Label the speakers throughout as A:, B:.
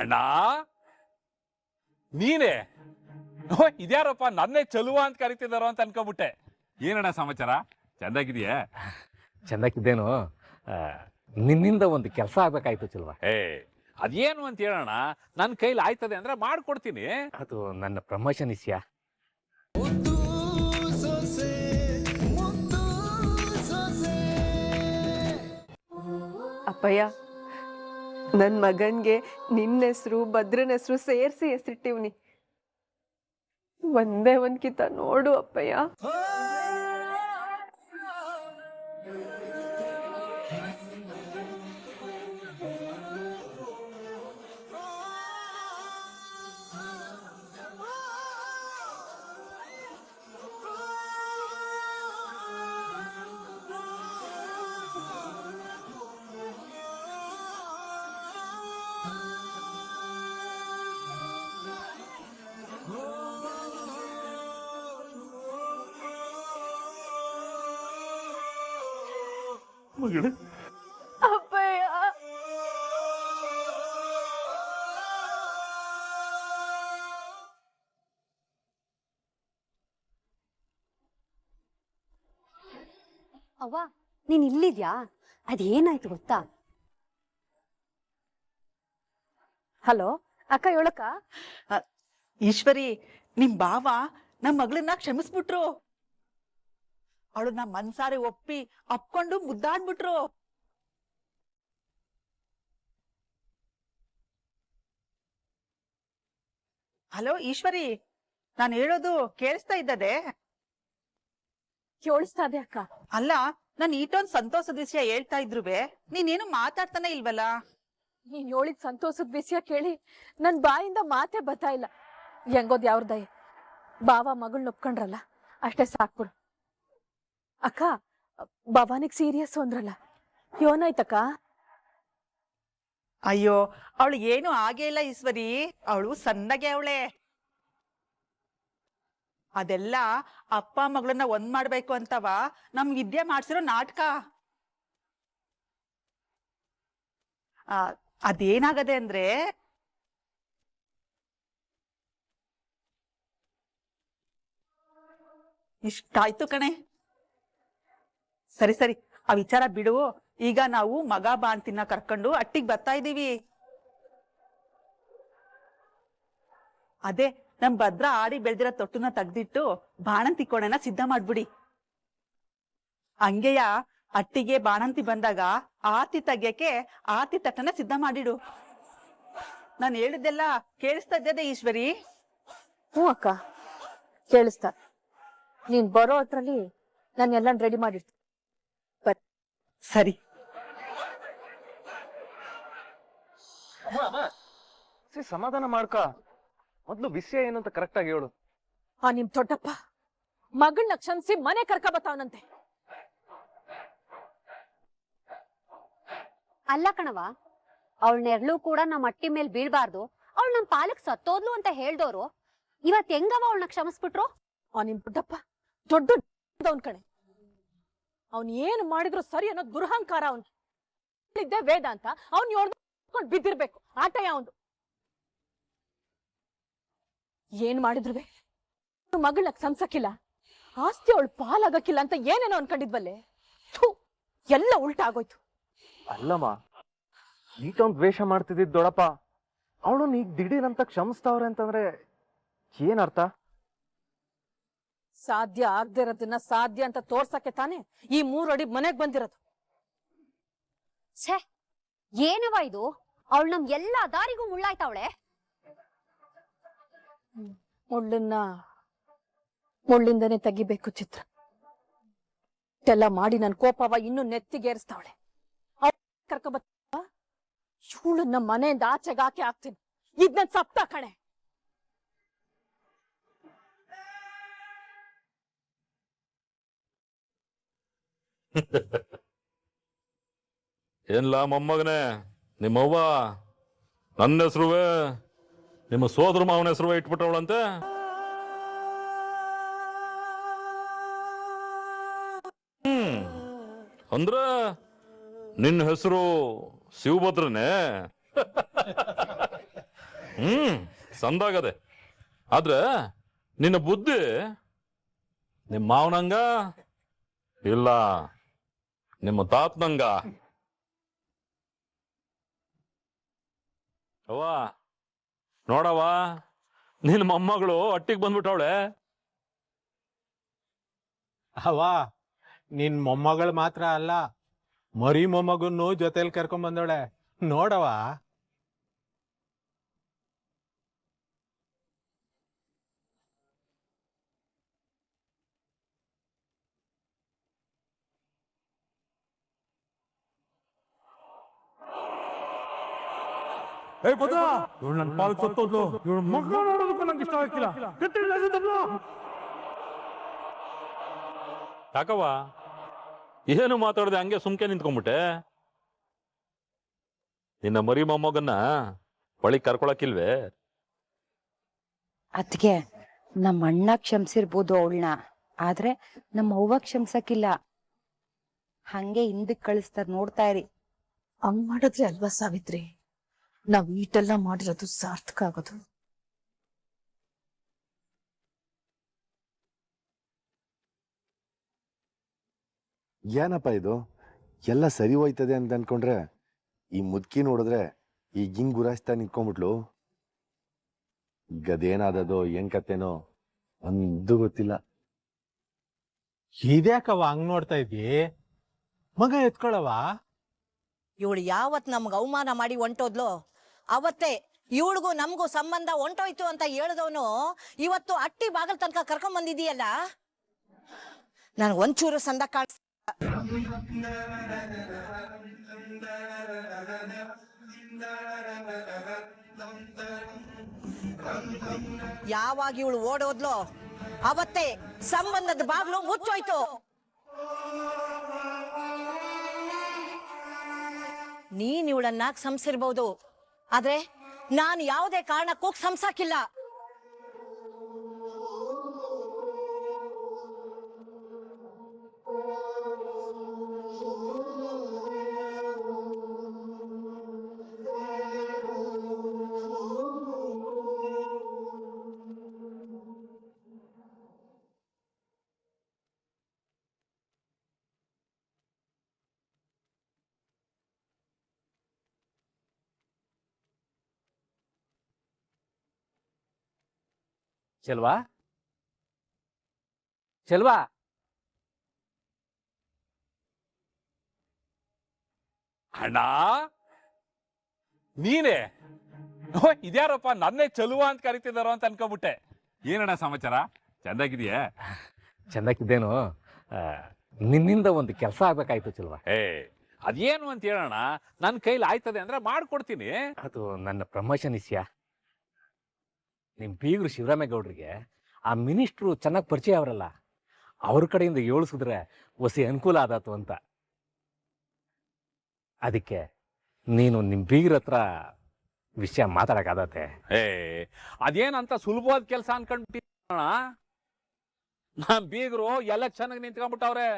A: ಅಣ್ಣ ನೀನೇ ಇದ್ಯಾರಪ್ಪ ನನ್ನೇ ಚಲುವ ಅಂತ ಕರಿತಿದಾರೋ ಅಂತ ಅನ್ಕೊಂಬಿಟ್ಟೆ. ಏನಣ್ಣ ಸಮಾಚಾರ? ಚಂದಾಗಿದೆಯಾ?
B: ಚಂದಾಗಿದ್ದೇನು. ನಿನ್ನಿಂದ ಒಂದು ಕೆಲಸ ಆಗ್ಬೇಕಾಯ್ತು ಚಲ್ವಾ.
A: ಅದೇನು ಅಂತ ಹೇಳೋಣ. ನನ್ನ ಕೈಲಿ ಆಯ್ತದೆ ಅಂದ್ರೆ ಮಾಡ್ಕೊಡ್ತೀನಿ.
B: ಅದು ನನ್ನ ಪ್ರಮೋಷನ್ ವಿಷಯ.
C: ಅಪ್ಪಯ್ಯ, ನನ್ನ ಮಗನ್ಗೆ ನಿನ್ನ ಹೆಸರು ಭದ್ರನ ಹೆಸರು ಸೇರಿಸಿ ಹೆಸರಿಟ್ಟಿವ್ನಿ. ಒಂದೇ ಒಂದ್ಕಿತ ನೋಡು ಅಪ್ಪಯ್ಯ.
A: ಮಗಳೇ,
C: ಅಪ್ಪಯ್ಯ,
D: ಅವ್ವ ನೀನ್ ಇಲ್ಲಿದ್ಯಾ? ಅದೇನಾಯ್ತು ಗೊತ್ತಾ?
C: ಹಲೋ ಅಕ್ಕ, ಹೇಳಕ್ಕ.
E: ಈಶ್ವರಿ, ನಿಮ್ ಬಾವ ನಮ್ ಮಗಳನ್ನ ಕ್ಷಮಿಸ್ಬಿಟ್ರು. ಅವಳು ನಮ್ ಮನ್ಸಾರೆ ಒಪ್ಪಿ ಅಪ್ಕೊಂಡು ಮುದ್ದಾಡ್ಬಿಟ್ರು. ಹಲೋ ಈಶ್ವರಿ, ನಾನು ಹೇಳೋದು ಕೇಳಿಸ್ತಾ ಇದ್ದದೆ?
C: ಕೇಳಿಸ್ತಾ ಇದೆ ಅಕ್ಕ.
E: ಅಲ್ಲ, ನಾನು ಈಟೊಂದ್ ಸಂತೋಷದ ವಿಷಯ ಹೇಳ್ತಾ ಇದ್ರುವೆ ನೀನೇನು ಮಾತಾಡ್ತಾನೆ ಇಲ್ವಲ್ಲ?
C: ನೀನ್ ಹೇಳಿದ ಸಂತೋಷದ ವಿಷಯ ಕೇಳಿ ನನ್ ಬಾಯಿಂದ ಮಾತೇ ಬರ್ತಾ ಇಲ್ಲ. ಹೆಂಗೋದ್ ಯಾವ್ರ ದಯೆ, ಬಾವ ಮಗಳನ್ನ ಒಪ್ಕೊಂಡ್ರಲ್ಲ, ಅಷ್ಟೇ ಸಾಕ್ಬಿಡು. ಅಕ್ಕ, ಭವಾನಿಗ್ ಸೀರಿಯಸ್ ಅಂದ್ರಲ್ಲ, ಏನಾಯ್ತಕ್ಕ?
E: ಅಯ್ಯೋ, ಅವಳು ಏನು ಆಗೇ ಇಲ್ಲ ಈಶ್ವರಿ. ಅವಳು ಸಣ್ಣಗೆ ಅವಳೆ. ಅದೆಲ್ಲ ಅಪ್ಪ ಮಗಳನ್ನ ಒಂದ್ ಮಾಡ್ಬೇಕು ಅಂತವ ನಮ್ ವಿದ್ಯೆ ಮಾಡ್ಸಿರೋ ನಾಟಕ. ಅದೇನಾಗದೆ ಅಂದ್ರೆ, ಇಷ್ಟಾಯ್ತು ಕಣೆ. ಸರಿ ಸರಿ, ಆ ವಿಚಾರ ಬಿಡು. ಈಗ ನಾವು ಮಗ ಬಾಣ್ತಿನ ಕರ್ಕೊಂಡು ಅಟ್ಟಿಗೆ ಬರ್ತಾ ಇದೀವಿ. ಅದೇ ನಮ್ ಭದ್ರ ಆಡಿ ಬೆಳ್ದಿರೋ ತೊಟ್ಟುನ ತೆಗ್ದಿಟ್ಟು ಬಾಣಂತಿ ಕೋಣೆನ ಸಿದ್ಧ ಮಾಡ್ಬಿಡಿ. ಹಂಗೆಯ ಅಟ್ಟಿಗೆ ಬಾಣಂತಿ ಬಂದಾಗ ಆತಿ ತೆಗ್ಯಕ್ಕೆ ಆತಿ ತಟ್ಟನ ಸಿದ್ಧ ಮಾಡಿಡು. ನಾನು ಹೇಳಿದ್ದೆಲ್ಲ ಕೇಳಿಸ್ತಾ ಇದ್ದೆ ಈಶ್ವರಿ?
C: ಹ್ಞೂ ಅಕ್ಕ, ಕೇಳಿಸ್ತಾ. ನೀನ್ ಬರೋ ಅದ್ರಲ್ಲಿ ನಾನು ಎಲ್ಲ ರೆಡಿ ಮಾಡಿರ್ತೀನಿ.
E: ಸರಿ.
B: ಸಮಾಧಾನ ಮಾಡ್ಕ. ಮೊದ್ಲು ವಿಷಯ ಏನಂತ ಕರೆಕ್ಟ್ ಆಗಿ ಹೇಳು.
C: ನಿಮ್ ದೊಡ್ಡಪ್ಪ ಮಗಳನ್ನ ಕ್ಷಮಿಸಿ ಮನೆ ಕರ್ಕ ಬತ್ತಾವನಂತೆ.
D: ಅಲ್ಲ ಕಣವ, ಅವಳ ನೆರಳು ಕೂಡ ನಮ್ಮ ಅಟ್ಟಿ ಮೇಲ್ ಬೀಳ್ಬಾರ್ದು, ಅವಳು ನಮ್ ಪಾಲಕ್ ಸತ್ತೋದ್ಲು ಅಂತ ಹೇಳ್ದೋರು ಇವತ್ ಹೆಂಗವ ಅವಳನ್ನ ಕ್ಷಮಿಸ್ಬಿಟ್ರು?
C: ನಿಮ್ ದೊಡ್ಡಪ್ಪ ದೊಡ್ಡವನ್ ಕಣೆ. ಅವನ್ ಏನ್ ಮಾಡಿದ್ರು ಸರಿ ಅನ್ನೋ ದುರಹಂಕಾರ ಅವನ್ ಇದ್ದೆ ವೇದ ಅಂತ ಅವ್ನ್ ಯೋಳ್ಕೊಂಡು ಬಿದ್ದಿರ್ಬೇಕು. ಆಟಯ ಅವನು ಏನ್ ಮಾಡಿದ್ರು ಮಗಳನ್ನ ಸಂಸಕ್ಕಿಲ್ಲ, ಆಸ್ತಿ ಅವಳು ಪಾಲಾಗಕ್ಕಿಲ್ಲ ಅಂತ ಏನೇನೋ ಅನ್ಕೊಂಡಿದ್ವಲ್ಲೇ. ಎಲ್ಲ ಉಲ್ಟಾ ಆಗೋಯ್ತು.
B: ಅಲ್ಲಮ್ಮ, ಈಟೊಂದು ದ್ವೇಷ ಮಾಡ್ತಿದ್ದಿದ್ ದೊಡಪ್ಪ ಅವಳು ಈಗ ದಿಢೀರಂತ ಕ್ಷಮಿಸ್ತಾವ್ರೆ ಅಂತಂದ್ರೆ ಏನ್ ಅರ್ಥ?
C: ಸಾಧ್ಯ ಆಗದೆ ಇರೋದನ್ನ ಸಾಧ್ಯ ಅಂತ ತೋರ್ಸಕ್ಕೆ ತಾನೆ ಈ 3 ಅಡಿ ಮನೆಗ್ ಬಂದಿರೋದು.
D: ಛೇ, ಏನವ ಇದು? ಅವಳು ನಮ್ ಎಲ್ಲಾ ದಾರಿಗೂ ಮುಳ್ಳಾಯ್ತಾವಳೆ.
C: ಮುಳ್ಳಿಂದನೇ ತೆಗಿಬೇಕು ಚಿತ್ರ. ಇಷ್ಟೆಲ್ಲ ಮಾಡಿ ನನ್ ಕೋಪವ ಇನ್ನು ನೆತ್ತಿಗೇರಿಸ್ತಾವಳೆ. ಕರ್ಕೊಬ ಇವಳನ್ನ ಮನೆಯಿಂದ ಆಚೆಗೆ ಹಾಕಿ ಹಾಕ್ತೀನಿ. ಇದ್ ನನ್ ಸಪ್ತ ಕಣೆ.
A: ಏನ್ಲ ಮೊಮ್ಮಗನೇ, ನಿಮ್ಮವ್ವ ನನ್ನ ಹೆಸರುವೆ ನಿಮ್ಮ ಸೋದರ ಮಾವನ ಹೆಸರುವೆ ಇಟ್ಬಿಟ್ಟವಳಂತೆ. ಅಂದ್ರ ನಿನ್ನ ಹೆಸರು ಶಿವಭದ್ರನೇ? ಸಂದಾಗದೆ. ಆದ್ರೆ ನಿನ್ನ ಬುದ್ಧಿ ನಿಮ್ಮ ಮಾವನಂಗ ಇಲ್ಲ ನಿಮ್ಮ ತಾತನಂಗ. ಅವ್ವ ನೋಡವ್ವ, ನಿನ್ನ ಮೊಮ್ಮಗಳು ಅಟ್ಟಿಗೆ ಬಂದ್ಬಿಟ್ಟವಳೆ.
F: ಅವ ನಿನ್ ಮೊಮ್ಮಗಳು ಮಾತ್ರ ಅಲ್ಲ, ಮರಿ ಮೊಮ್ಮಗನ್ನು ಜೊತೆಲಿ ಕರ್ಕೊಂಡ್ ಬಂದವಳೆ ನೋಡವ.
A: ನನ್ನ ಪಾಲು ಸತ್ತೋದ್ಲು, ಇವಳು ಮಗ ನೋಡೋದಕ್ಕೂ ನಂಗೆ ಇಷ್ಟ ಆಗ್ತಿಲ್ಲ. ಯಾಕವ್ವ ಏನು ಮಾತಾಡದೆ ಹಂಗೆ ಸುಮ್ಕೆ ನಿಂತ್ಕೊಂಡ್ಬಿಟ್ಟೆ? ನಿನ್ನ ಮರಿ ಮೊಮ್ಮಗನ್ನ ಬಳಿ ಕರ್ಕೊಳಕಿಲ್ವೇ?
G: ಅದ್ಗೆ ನಮ್ಮ ಅಣ್ಣ ಕ್ಷಮಿಸಿರ್ಬೋದು ಅವಳನ್ನ, ಆದ್ರೆ ನಮ್ಮ ಅವ್ವ ಕ್ಷಮಿಸಕ್ಕಿಲ್ಲ. ಹಂಗೆ ಹಿಂದಕ್ ಕಳಿಸ್ತಾರ, ನೋಡ್ತಾ ಇರಿ.
C: ಹಂಗ್ ಮಾಡಿದ್ರೆ ಅಲ್ವಾ ಸಾವಿತ್ರಿ ನಾವ್ ಈಟೆಲ್ಲ ಮಾಡಿರೋದು ಸಾರ್ಥಕ ಆಗೋದು.
H: ಏನಪ್ಪ ಇದು ಎಲ್ಲ ಸರಿ ಹೋಯ್ತದೆ ಅಂತ ಅನ್ಕೊಂಡ್ರೆ ಈ ಮುದ್ಕಿ ನೋಡಿದ್ರೆ ಈಗ ಹಿಂಗ್ ಗುರಾಯಿಸ್ತಾ ನಿಂತ್ಕೊಂಡ್ಬಿಟ್ಲು. ಗದೇನಾದದೋ ಏನ್ ಕತೆನೋ ಒಂದು ಗೊತ್ತಿಲ್ಲ.
F: ಇದ್ಯಾಕವ ಹಂಗ್ ನೋಡ್ತಾ ಇದ್ದಿ? ಮಗ ಎತ್ಕೊಳವ.
I: ಇವಳು ಯಾವತ್ ನಮ್ಗ ಅವಮಾನ ಮಾಡಿ ಹೊಂಟೋದ್ಲು ಅವತ್ತೇ ಇವಳಿಗೂ ನಮಗೂ ಸಂಬಂಧ ಹೊಂಟೋಯ್ತು ಅಂತ ಹೇಳಿದವನು ಇವತ್ತು ಅಟ್ಟಿ ಬಾಗಲ್ ತನಕ ಕರ್ಕೊಂಡ್ ಬಂದಿದೀಯಲ್ಲ, ನನ್ ಒಂಚೂರು ಸಂದ ಕಾಣಿಸ್. ಯಾವಾಗ ಇವಳು ಓಡೋದ್ಲು ಅವತ್ತೇ ಸಂಬಂಧದ ಬಾಗ್ಲು ಮುಚ್ಚೋಯ್ತು. ನೀನ್ ಇವಳನ್ನ ಸಂಸಿರ್ಬಹುದು, ಆದ್ರೆ ನಾನು ಯಾವುದೇ ಕಾರಣಕ್ಕೂ ಸಂಸಾಕಿಲ್ಲ.
J: ಚೆಲ್ವಾ, ಚೆಲ್ವಾ,
K: ಅಣ್ಣ ನೀನೇ? ಇದ್ಯಾರಪ್ಪ ನನ್ನೇ ಚೆಲುವ ಅಂತ ಕರಿತಿದಾರೋ ಅಂತ ಅನ್ಕೋಬಿಟ್ಟೆ. ಏನಣ್ಣ ಸಮಾಚಾರ? ಚಂದಾಗಿದೆಯಾ?
J: ಚೆಂದಾಗಿದ್ದೇನು. ನಿನ್ನಿಂದ ಒಂದು ಕೆಲಸ ಆಗ್ಬೇಕಾಯ್ತು ಚೆಲ್ವಾ.
K: ಅದೇನು ಅಂತ ಹೇಳೋಣ, ನನ್ನ ಕೈಲಿ ಆಯ್ತದೆ ಅಂದ್ರೆ ಮಾಡ್ಕೊಡ್ತೀನಿ.
J: ಅದು ನನ್ನ ಪ್ರಮೋಷನ್ ವಿಷಯ. ನಿಮ್ ಬೀಗರು ಶಿವರಾಮೇಗೌಡ್ರಿಗೆ ಆ ಮಿನಿಸ್ಟ್ರು ಚೆನ್ನಾಗಿ ಪರಿಚಯ ಅವರಲ್ಲ, ಅವ್ರ ಕಡೆಯಿಂದ ಏಳಿಸಿದ್ರೆ ಹೊಸಿ ಅನುಕೂಲ ಆದಾತು ಅಂತ. ಅದಕ್ಕೆ ನೀನು ನಿಮ್ ಬೀಗ್ರ ಹತ್ರ ವಿಷಯ ಮಾತಾಡಕ್ಕಾದತೆ.
K: ಅದೇನಂತ ಸುಲಭವಾದ ಕೆಲಸ ಅನ್ಕೊಂಡ್ಬಿಟ್ಟಿಣ. ನಮ್ ಬೀಗರು ಎಲೆಕ್ಷನ್ ನಿಂತ್ಕೊಂಡ್ಬಿಟ್ಟವ್ರೆ,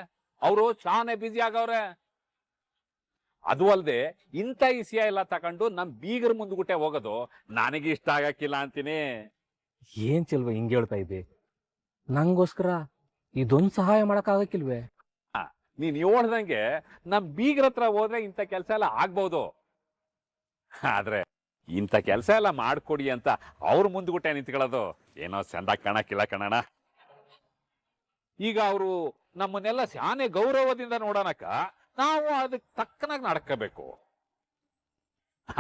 K: ಅವರು ಚಾನೆ ಬ್ಯುಸಿ ಆಗವ್ರೆ. ಅದು ಅಲ್ದೆ ಇಂಥ ವಿಷಯ ಎಲ್ಲ ತಕೊಂಡು ನಮ್ ಬೀಗರ ಮುಂದ್ಗುಟ್ಟೆ ಹೋಗೋದು ನನಗೆ ಇಷ್ಟ ಆಗಕ್ಕಿಲ್ಲ ಅಂತೀನಿ.
J: ಏನ್ ಚೆಲ್ವ ಹಿಂಗೆ ಹೇಳ್ತಾ ಇದ್ದೆ? ನಂಗೋಸ್ಕರ ಇದೊಂದು ಸಹಾಯ ಮಾಡಕ್ ಆಗಕ್ಕಿಲ್ವೇ?
K: ನೀನ್ ಹೇಳ್ದಂಗೆ ನಮ್ ಬೀಗರ ಹತ್ರ ಹೋದ್ರೆ ಇಂಥ ಕೆಲಸ ಎಲ್ಲ ಆಗ್ಬೋದು, ಆದ್ರೆ ಇಂಥ ಕೆಲಸ ಎಲ್ಲ ಮಾಡ್ಕೊಡಿ ಅಂತ ಅವ್ರ ಮುಂದ್ಗುಟ್ಟೆ ನಿಂತ್ಕೊಳ್ಳೋದು ಏನೋ ಚಂದ ಕಾಣಕ್ಕಿಲ್ಲ ಕಣಣ. ಈಗ ಅವರು ನಮ್ಮನ್ನೆಲ್ಲ ಶಾನೆ ಗೌರವದಿಂದ ನೋಡೋಣಕ್ಕ ನಾವು ಅದಕ್ಕೆ ತಕ್ಕನಾಗಿ ನಡ್ಕೋಬೇಕು.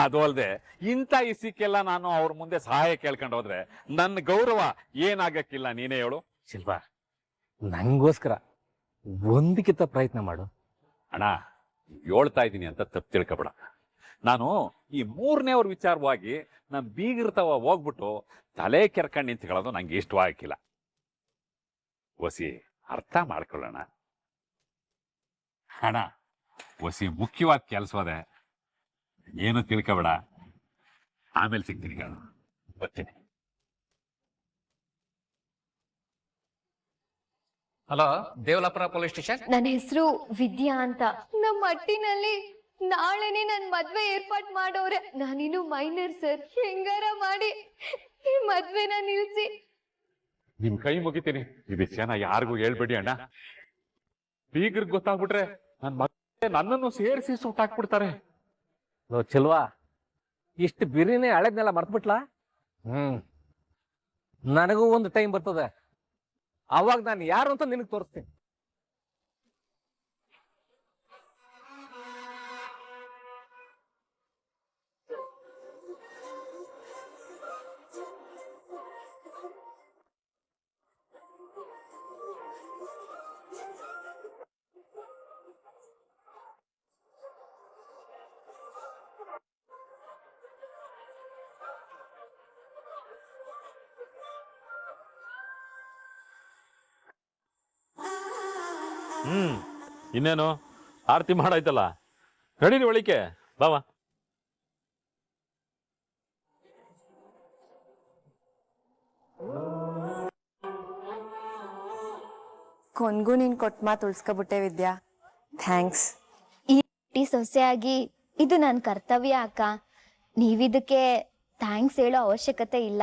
K: ಅದು ಅಲ್ದೆ ಇಂಥ ಇಸಿಕ್ಕೆಲ್ಲ ನಾನು ಅವ್ರ ಮುಂದೆ ಸಹಾಯ ಕೇಳ್ಕೊಂಡು ಹೋದ್ರೆ ನನ್ನ ಗೌರವ ಏನಾಗಕ್ಕಿಲ್ಲ, ನೀನೇ ಹೇಳು.
J: ಶಿಲ್ಪಾ, ನಂಗೋಸ್ಕರ ಒಂದಕ್ಕಿಂತ ಪ್ರಯತ್ನ ಮಾಡು.
K: ಅಣ್ಣ ಹೇಳ್ತಾ ಇದ್ದೀನಿ ಅಂತ ತಪ್ಪು ತಿಳ್ಕೊಬೇಡ. ನಾನು ಈ ಮೂರನೇವ್ರ ವಿಚಾರವಾಗಿ ನಮ್ ಬೀಗಿರ್ತಾವ ಹೋಗ್ಬಿಟ್ಟು ತಲೆ ಕೆರ್ಕೊಂಡು ನಿಂತ್ಕೊಳ್ಳೋದು ನಂಗೆ ಇಷ್ಟವಾಗಿಲ್ಲ. ಒಸಿ ಅರ್ಥ ಮಾಡ್ಕೊಳ್ಳೋಣ ಅಣ್ಣ. ಒಸಿ ಮುಖ್ಯವಾದ ಕೆಲಸ ಅದೇ, ಏನು ತಿಳ್ಕೊಬೇಡ. ಆಮೇಲೆ ಸಿಗ್ತೀನಿ ಕಣ, ಬರ್ತೀನಿ.
L: Hello, Devalapura police station.
M: ನನ್ನ ಹೆಸರು ವಿದ್ಯಾ ಅಂತ. ನಮ್ಮ ಅಟ್ಟಿನಲ್ಲಿ
L: ನಾಳೆನೆ ನನ್ ಮದ್ವೆ ಏರ್ಪಾಟ್ ಮಾಡೋರೆ. ನಾನಿನ್ನು ಮೈನರ್ ಸರ್, ಹೆಂಗಾರ ಮಾಡಿ ಈ ಮದ್ವೆನ ನಿಲ್ಸಿ.
K: ನಿಮ್ ಕೈ ಮುಗಿತೀನಿ, ಈ ವಿಷಯನ ಯಾರಿಗೂ ಹೇಳ್ಬೇಡಿ ಅಣ್ಣ. ಬೀಗ್ರಿಗೆ ಗೊತ್ತಾಗ್ಬಿಟ್ರೆ ನನ್ನನ್ನು ಸೇರಿಸಿ ಸುಟ್ಟಾಕ್ಬಿಡ್ತಾರೆ.
J: ಚೆಲ್ವಾ, ಇಷ್ಟು ಬಿರಿನೇ ಹಳೆದ್ನೆಲ್ಲ ಮರ್ತ್ಬಿಟ್ಲಾ? ನನಗೂ ಒಂದು ಟೈಮ್ ಬರ್ತದೆ, ಅವಾಗ ನಾನು ಯಾರು ಅಂತ ನಿನಗೆ ತೋರಿಸ್ತೀನಿ.
A: ಇನ್ನೇನು ಆರತಿ ಮಾಡಾಯ್ತಲ್ಲ, ನಡೀರಿ ಒಳಿಕೆ ಬಾವಾ.
L: ಕೊನ್ಗೂ ನೀನ್ ಕೊಟ್ಟ ಮಾತು ಉಳ್ಸ್ಕೊಬಿಟ್ಟೆ ವಿದ್ಯಾ, ಥ್ಯಾಂಕ್ಸ್. ಈ ಸೊಸೆಯಾಗಿ ಇದು ನನ್ನ ಕರ್ತವ್ಯ ಅಕ್ಕ. ನೀವಿದಕ್ಕೆ ಥ್ಯಾಂಕ್ಸ್ ಹೇಳೋ ಅವಶ್ಯಕತೆ ಇಲ್ಲ.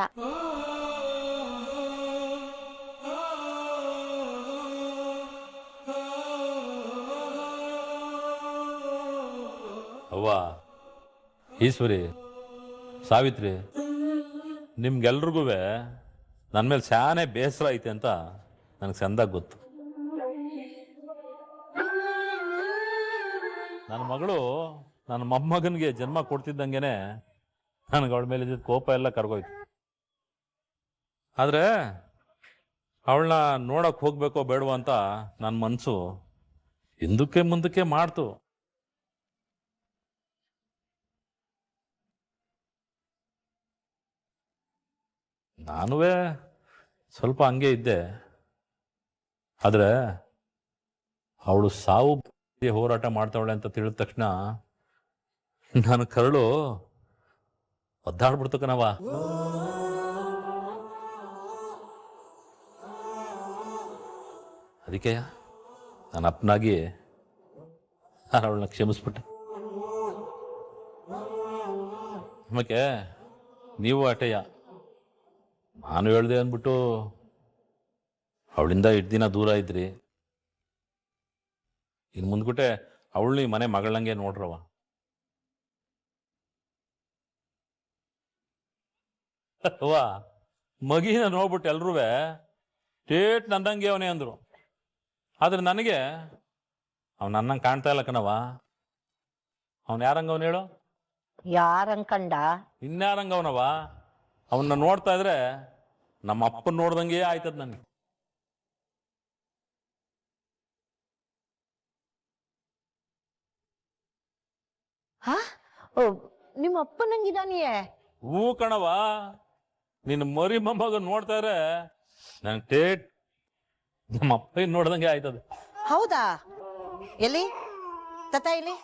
A: ಅವ್ವ, ಈಶ್ವರಿ, ಸಾವಿತ್ರಿ, ನಿಮ್ಗೆಲ್ರಿಗೂ ನನ್ನ ಮೇಲೆ ಸ್ಯಾನೆ ಬೇಸರ ಐತೆ ಅಂತ ನನಗೆ ಚಂದಾಗಿ ಗೊತ್ತು. ನನ್ನ ಮಗಳು ನನ್ನ ಮೊಮ್ಮಗನಿಗೆ ಜನ್ಮ ಕೊಡ್ತಿದ್ದಂಗೆನೆ ನನಗೆ ಅವಳ ಮೇಲೆ ಇದ್ದಿದ್ದ ಕೋಪ ಎಲ್ಲ ಕರ್ಗೋಯ್ತು. ಆದರೆ ಅವಳನ್ನ ನೋಡಕ್ಕೆ ಹೋಗ್ಬೇಕೋ ಬೇಡವೋ ಅಂತ ನನ್ನ ಮನಸ್ಸು ಹಿಂದಕ್ಕೆ ಮುಂದಕ್ಕೆ ಮಾಡ್ತು. ನಾನುವೇ ಸ್ವಲ್ಪ ಹಂಗೆ ಇದ್ದೆ. ಆದರೆ ಅವಳು ಸಾವು ಹೋರಾಟ ಮಾಡ್ತಾವಳೆ ಅಂತ ತಿಳಿದ ತಕ್ಷಣ ನನ್ನ ಕರಳು ಒದ್ದಾಡ್ಬಿಡ್ತು ಕಣವ. ಅದಕ್ಕೆ ನನ್ನ ಅಪ್ಪನಾಗಿ ನಾನು ಅವಳನ್ನ ಕ್ಷಮಿಸ್ಬಿಟ್ಟೆ. ಆಮೇಲೆ ನೀವು ಅಟೆಯ ನಾನು ಹೇಳ್ದೆ ಅಂದ್ಬಿಟ್ಟು ಅವಳಿಂದ ಇಷ್ಟು ದಿನ ದೂರ ಇದ್ರಿ. ಇನ್ನು ಮುಂದ್ಗುಟ್ಟೆ ಅವಳು ಮನೆ ಮಗಳಂಗೆ ನೋಡ್ರವ. ಅವ್ವ, ಮಗಿನ ನೋಡ್ಬಿಟ್ಟು ಎಲ್ರೂ ಟೇಟ್ ನನ್ನಂಗೆ ಅವನೇ ಅಂದ್ರು. ಆದ್ರೆ ನನಗೆ ಅವ್ನು ನನ್ನಂಗೆ ಕಾಣ್ತಾ ಇಲ್ಲ ಕಣವ. ಅವನು ಯಾರಂಗವನು ಹೇಳು?
I: ಯಾರಂಕಂಡ?
A: ಇನ್ಯಾರಂಗವನವ? ಅವನ್ನ ನೋಡ್ತಾ ಇದ್ರೆ ನಮ್ಮ ಅಪ್ಪನ ನೋಡ್ದಂಗೆ ಆಯ್ತದ ನನಗೆ.
I: ನಿಮ್ಮ ಅಪ್ಪನಂಗಿದಾನಿಯೇ?
A: ಹೂ ಕಣವ, ನಿನ್ನ ಮರಿ ಮೊಮ್ಮಗ ನೋಡ್ತಾ ಇದ್ರೆ ನನ್ ಟೇಟ್ ನಮ್ಮ ಅಪ್ಪ ನೋಡ್ದಂಗೆ ಆಯ್ತದ.
I: ಹೌದಾ? ಎಲ್ಲಿ ತತ ಇಲ್ಲಿ